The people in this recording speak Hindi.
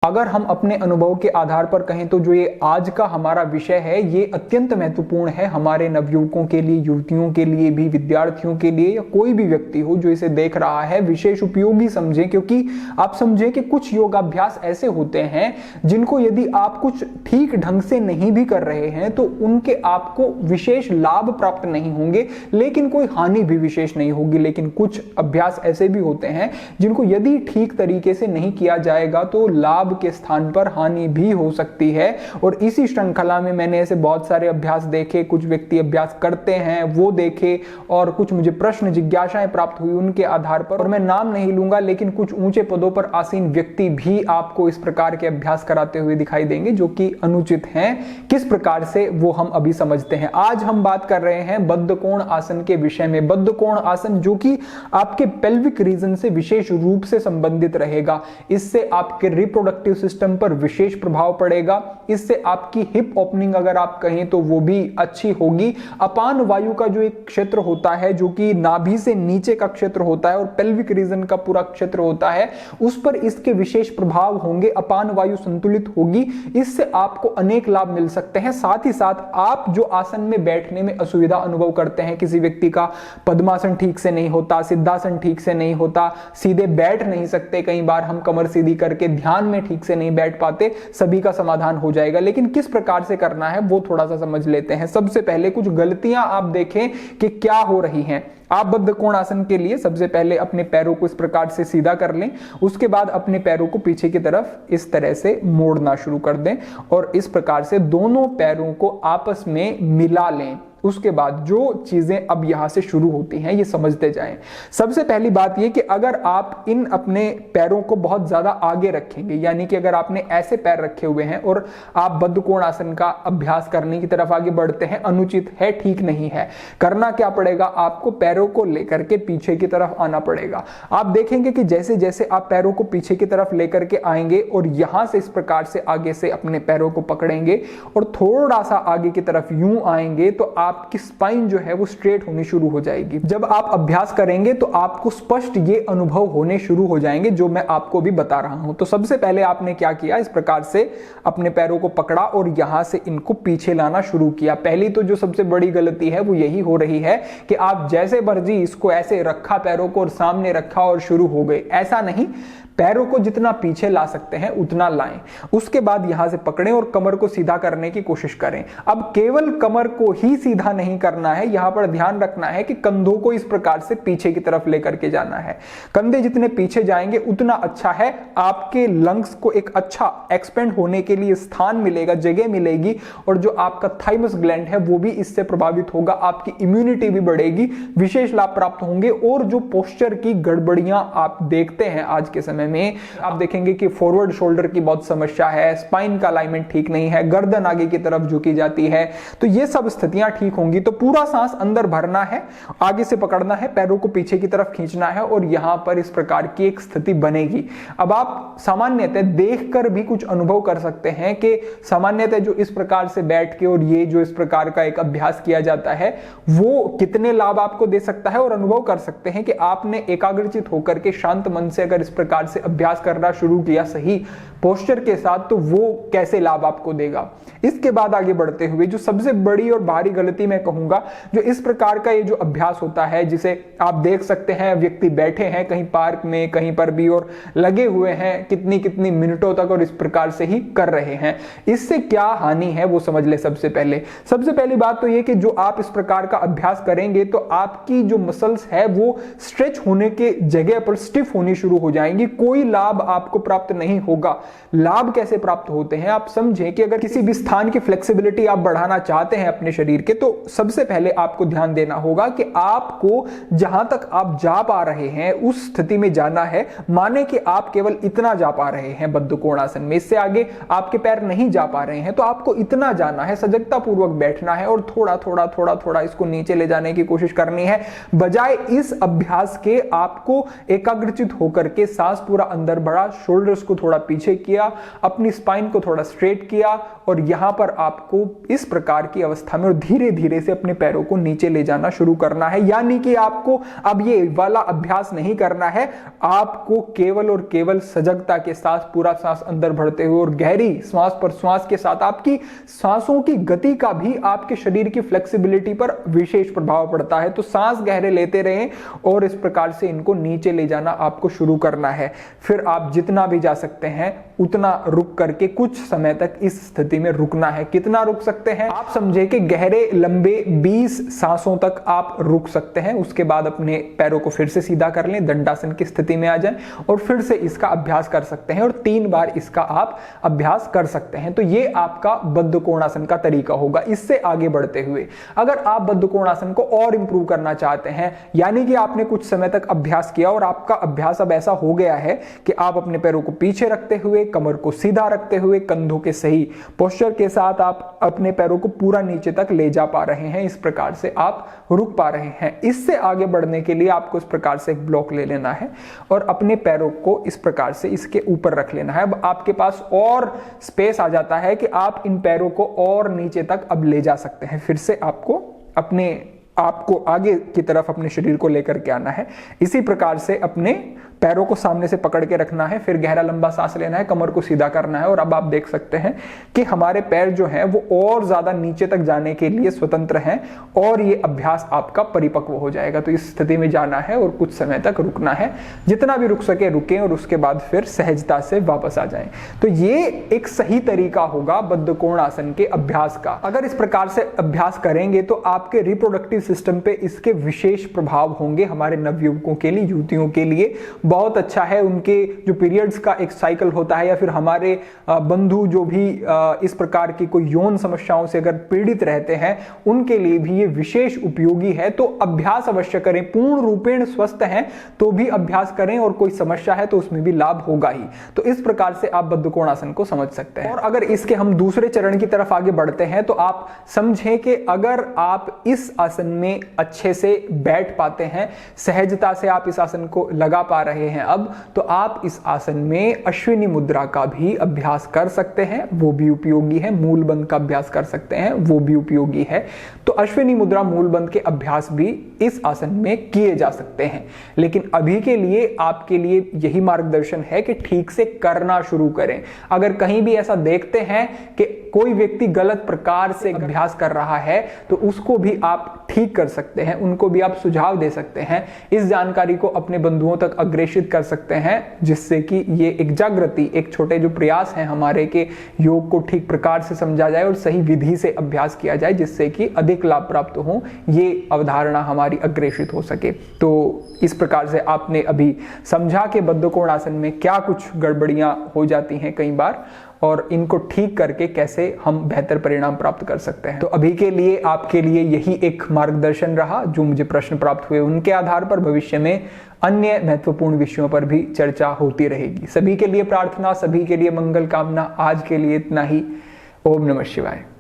अगर हम अपने अनुभव के आधार पर कहें तो जो ये आज का हमारा विषय है ये अत्यंत महत्वपूर्ण है हमारे नवयुवकों के लिए, युवतियों के लिए भी, विद्यार्थियों के लिए या कोई भी व्यक्ति हो जो इसे देख रहा है विशेष उपयोगी समझें। क्योंकि आप समझें कि कुछ योगाभ्यास ऐसे होते हैं जिनको यदि आप कुछ ठीक ढंग से नहीं भी कर रहे हैं तो उनके आपको विशेष लाभ प्राप्त नहीं होंगे, लेकिन कोई हानि भी विशेष नहीं होगी। लेकिन कुछ अभ्यास ऐसे भी होते हैं जिनको यदि ठीक तरीके से नहीं किया जाएगा तो लाभ के स्थान पर हानि भी हो सकती है। और इसी श्रृंखला में मैंने ऐसे बहुत सारे अभ्यास देखे, कुछ व्यक्ति अभ्यास करते हैं वो देखे, और कुछ मुझे प्रश्न जिज्ञासाएं प्राप्त हुई उनके आधार पर। और मैं नाम नहीं लूंगा, लेकिन कुछ ऊंचे पदों पर आसीन व्यक्ति भी आपको इस प्रकार के अभ्यास कराते हुए दिखाई देंगे जो कि अनुचित हैं। किस प्रकार से वो हम अभी समझते हैं। आज हम बात कर रहे हैं बद्धकोण आसन के विषय में। बद्धकोण आसन जो कि आपके पेल्विक रीजन से विशेष रूप से संबंधित रहेगा। इससे आपके रिप्रोडक्टिव सिस्टम पर विशेष प्रभाव पड़ेगा। इससे आपकी हिप ओपनिंग अगर आप कहें तो वो भी अच्छी होगी। अपान वायु का जो एक क्षेत्र होता है जो कि नाभि से नीचे का क्षेत्र होता है और पेल्विक रीजन का पूरा क्षेत्र होता है, उस पर इसके विशेष प्रभाव होंगे। अपान वायु संतुलित होगी, इससे आपको अनेक लाभ मिल सकते हैं। साथ ही साथ आप जो आसन में बैठने में असुविधा अनुभव करते हैं, किसी व्यक्ति का पद्मासन ठीक से नहीं होता, सिद्धासन ठीक से नहीं होता, सीधे बैठ नहीं सकते, कई बार हम कमर सीधी करके ध्यान में ठीक से नहीं बैठ पाते, सभी का समाधान हो जाएगा। लेकिन किस प्रकार से करना है वो थोड़ा सा समझ लेते हैं। सबसे पहले कुछ गलतियां आप देखें कि क्या हो रही हैं। आप बद्धकोण आसन के लिए सबसे पहले अपने पैरों को इस प्रकार से सीधा कर लें। उसके बाद अपने पैरों को पीछे की तरफ इस तरह से मोड़ना शुरू कर दें और इस प्रकार से दोनों पैरों को आपस में मिला लें। उसके बाद जो चीजें अब यहां से शुरू होती हैं ये समझते जाएं। सबसे पहली बात ये कि अगर आप इन अपने पैरों को बहुत ज्यादा आगे रखेंगे, यानी कि अगर आपने ऐसे पैर रखे हुए हैं और आप बद्धकोण आसन का अभ्यास करने की तरफ आगे बढ़ते हैं, अनुचित है, ठीक नहीं है। करना क्या पड़ेगा, आपको पैरों को लेकर के पीछे की तरफ आना पड़ेगा। आप देखेंगे कि जैसे जैसे आप पैरों को पीछे की तरफ लेकर के आएंगे और यहां से इस प्रकार से आगे से अपने पैरों को पकड़ेंगे और थोड़ा सा आगे की तरफ यूं आएंगे तो आपकी स्पाइन जो है वो स्ट्रेट होनी शुरू हो जाएगी। जब आप अभ्यास करेंगे तो आपको स्पष्ट ये अनुभव होने शुरू हो जाएंगे जो मैं आपको भी बता रहा हूं। तो सबसे पहले आपने क्या किया, इस प्रकार से अपने पैरों को पकड़ा और यहां से इनको पीछे लाना शुरू किया। पहली तो जो सबसे बड़ी गलती है वो यही हो रही है कि आप जैसे मर्जी इसको ऐसे रखा पैरों को और सामने रखा और शुरू हो गए। ऐसा नहीं, पैरों को जितना पीछे ला सकते हैं उतना लाएं। उसके बाद यहां से पकड़ें और कमर को सीधा करने की कोशिश करें। अब केवल कमर को ही सीधा नहीं करना है, यहां पर ध्यान रखना है कि कंधों को इस प्रकार से पीछे की तरफ लेकर के जाना है। कंधे जितने पीछे जाएंगे उतना अच्छा है, आपके लंग्स को एक अच्छा एक्सपेंड होने के लिए स्थान मिलेगा, जगह मिलेगी, और जो आपका थाइमस ग्लैंड है वो भी इससे प्रभावित होगा। आपकी इम्यूनिटी भी बढ़ेगी, विशेष लाभ प्राप्त होंगे। और जो पोस्चर की गड़बड़ियां आप देखते हैं आज के समय में, आप देखेंगे कि फॉरवर्ड शोल्डर की बहुत समस्या है, स्पाइन का अलाइनमेंट ठीक नहीं है, गर्दन आगे की तरफ झुकी जाती है, तो ये सब स्थितियां ठीक होंगी। तो पूरा सांस अंदर भरना है, आगे से पकड़ना है, पैरों को पीछे की तरफ खींचना है और यहां पर इस प्रकार की एक स्थिति बनेगी। अब आप सामान्यतः देखकर भी कुछ अनुभव कर सकते हैं कि सामान्यतः जो इस प्रकार से बैठ के और ये जो इस प्रकार का एक अभ्यास किया जाता है वो कितने लाभ आपको दे सकता है, और अनुभव कर सकते हैं कि आपने एकाग्रचित होकर के शांत मन से अगर इस प्रकार से अभ्यास करना शुरू किया सही पोस्चर के साथ तो वो कैसे लाभ आपको देगा। इसके बाद आगे बढ़ते हुए जो सबसे बड़ी और भारी गलती मैं कहूंगा, जो इस प्रकार का ये जो अभ्यास होता है जिसे आप देख सकते हैं व्यक्ति बैठे हैं कहीं पार्क में कहीं पर भी और लगे हुए हैं कितनी कितनी मिनटों तक और इस प्रकार से ही कर रहे हैं, इससे क्या हानि है वो समझ ले। सबसे पहली बात तो ये कि जो आप इस प्रकार का अभ्यास करेंगे तो आपकी जो मसल्स है वो स्ट्रेच होने के जगह पर स्टिफ होनी शुरू हो जाएंगी, कोई लाभ आपको प्राप्त नहीं होगा। लाभ कैसे प्राप्त होते हैं आप समझें कि अगर किसी भी स्थान की फ्लेक्सिबिलिटी आप बढ़ाना चाहते हैं अपने शरीर के, तो सबसे पहले आपको ध्यान देना होगा कि आपको जहां तक आप जा पा रहे हैं उस स्थिति में जाना है। माने कि आप केवल इतना जा पा रहे हैं बद्धकोण आसन में, इससे आगे आपके पैर नहीं जा पा रहे हैं, तो आपको इतना जाना है, सजगता पूर्वक बैठना है और थोड़ा थोड़ा इसको नीचे ले जाने की कोशिश करनी है। बजाय इस अभ्यास के आपको एकाग्रचित होकर के सांस पूरा अंदर बढ़ा, शोल्डर्स को थोड़ा पीछे किया, अपनी स्पाइन को थोड़ा स्ट्रेट किया और यहां पर आपको इस प्रकार की अवस्था में और धीरे धीरे से अपने पैरों को नीचे ले जाना शुरू करना है। यानी कि आपको अब ये वाला अभ्यास नहीं करना है, आपको केवल और केवल सजगता के साथ पूरा सांस अंदर भरते हुए और गहरी श्वास पर श्वास के साथ आपकी सांसों की गति का भी आपके शरीर की फ्लेक्सिबिलिटी पर विशेष प्रभाव पड़ता है। तो सांस गहरे लेते रहें और इस प्रकार से इनको नीचे ले जाना आपको शुरू करना है। फिर आप जितना भी जा सकते हैं उतना रुक करके कुछ समय तक इस स्थिति में रुकना है। कितना रुक सकते हैं आप समझे कि गहरे लंबे 20 सांसों तक आप रुक सकते हैं। उसके बाद अपने पैरों को फिर से सीधा कर लें, दंडासन की स्थिति में आ जाएं और फिर से इसका अभ्यास कर सकते हैं और 3 बार इसका आप अभ्यास कर सकते हैं। तो ये आपका बद्धकोणासन का तरीका होगा। इससे आगे बढ़ते हुए अगर आप बद्धकोणासन को और इंप्रूव करना चाहते हैं, यानी कि आपने कुछ समय तक अभ्यास किया और आपका अभ्यास अब ऐसा हो गया है कि आप अपने पैरों को पीछे रखते हुए, कमर को सीधा रखते हुए, कंधों के सही पोस्चर के साथ आप अपने पैरों को पूरा नीचे तक ले जा पा रहे हैं, इस प्रकार से आप रुक पा रहे हैं। इससे आगे बढ़ने के लिए आपको इस प्रकार से एक ब्लॉक ले लेना है और अपने पैरों को इस प्रकार से इसके ऊपर रख लेना है। अब आपके पास और स्पेस आ जाता है कि आप इन पैरों को और नीचे तक अब ले जा सकते हैं। फिर से आपको आगे की तरफ अपने शरीर को लेकर के आना है। इसी प्रकार से अपने पैरों को सामने से पकड़ के रखना है, फिर गहरा लंबा सांस लेना है, कमर को सीधा करना है और अब आप देख सकते हैं कि हमारे पैर जो हैं वो और ज्यादा नीचे तक जाने के लिए स्वतंत्र हैं और ये अभ्यास आपका परिपक्व हो जाएगा। तो इस स्थिति में जाना है और कुछ समय तक रुकना है, जितना भी रुक सके रुकें और उसके बाद फिर सहजता से वापस आ जाएं। तो ये एक सही तरीका होगा बद्धकोणासन के अभ्यास का। अगर इस प्रकार से अभ्यास करेंगे तो आपके रिप्रोडक्टिव सिस्टम पे इसके विशेष प्रभाव होंगे। हमारे नवयुवकों के लिए, युवतियों के लिए बहुत अच्छा है। उनके जो पीरियड्स का एक साइकिल होता है या फिर हमारे बंधु जो भी इस प्रकार की कोई यौन समस्याओं से अगर पीड़ित रहते हैं उनके लिए भी ये विशेष उपयोगी है। तो अभ्यास अवश्य करें। पूर्ण रूपेण स्वस्थ हैं तो भी अभ्यास करें और कोई समस्या है तो उसमें भी लाभ होगा ही। तो इस प्रकार से आप बद्धकोणासन को समझ सकते हैं। और अगर इसके हम दूसरे चरण की तरफ आगे बढ़ते हैं तो आप समझें कि अगर आप इस आसन में अच्छे से बैठ पाते हैं, सहजता से आप इस आसन को लगा पा रहे हैं अब, तो आप इस आसन में अश्विनी मुद्रा का भी अभ्यास कर सकते हैं, वो भी उपयोगी है। मूल बंध का अभ्यास कर सकते हैं, वो भी उपयोगी है। तो अश्विनी मुद्रा, मूल बंध के अभ्यास भी इस आसन में किए जा सकते हैं। लेकिन अभी के लिए आपके लिए यही मार्गदर्शन है कि ठीक से करना शुरू करें। अगर कहीं भी ऐसा देखते हैं कि कोई व्यक्ति गलत प्रकार से अभ्यास कर रहा है तो उसको भी आप ठीक कर सकते हैं, उनको भी आप सुझाव दे सकते हैं। इस जानकारी को अपने बंधुओं तक अग्रेषित कर सकते हैं जिससे कि ये एक जागृति, एक छोटे जो प्रयास हैं हमारे के योग को ठीक प्रकार से समझा जाए और सही विधि से अभ्यास किया जाए जिससे कि अधिक लाभ प्राप्त हो, ये अवधारणा हमारी अग्रेषित हो सके। तो इस प्रकार से आपने अभी समझा कि बद्धकोणासन में क्या कुछ गड़बड़ियां हो जाती हैं कई बार और इनको ठीक करके कैसे हम बेहतर परिणाम प्राप्त कर सकते हैं। तो अभी के लिए आपके लिए यही एक मार्गदर्शन रहा। जो मुझे प्रश्न प्राप्त हुए उनके आधार पर भविष्य में अन्य महत्वपूर्ण विषयों पर भी चर्चा होती रहेगी। सभी के लिए प्रार्थना, सभी के लिए मंगल कामना। आज के लिए इतना ही। ओम नमः शिवाय।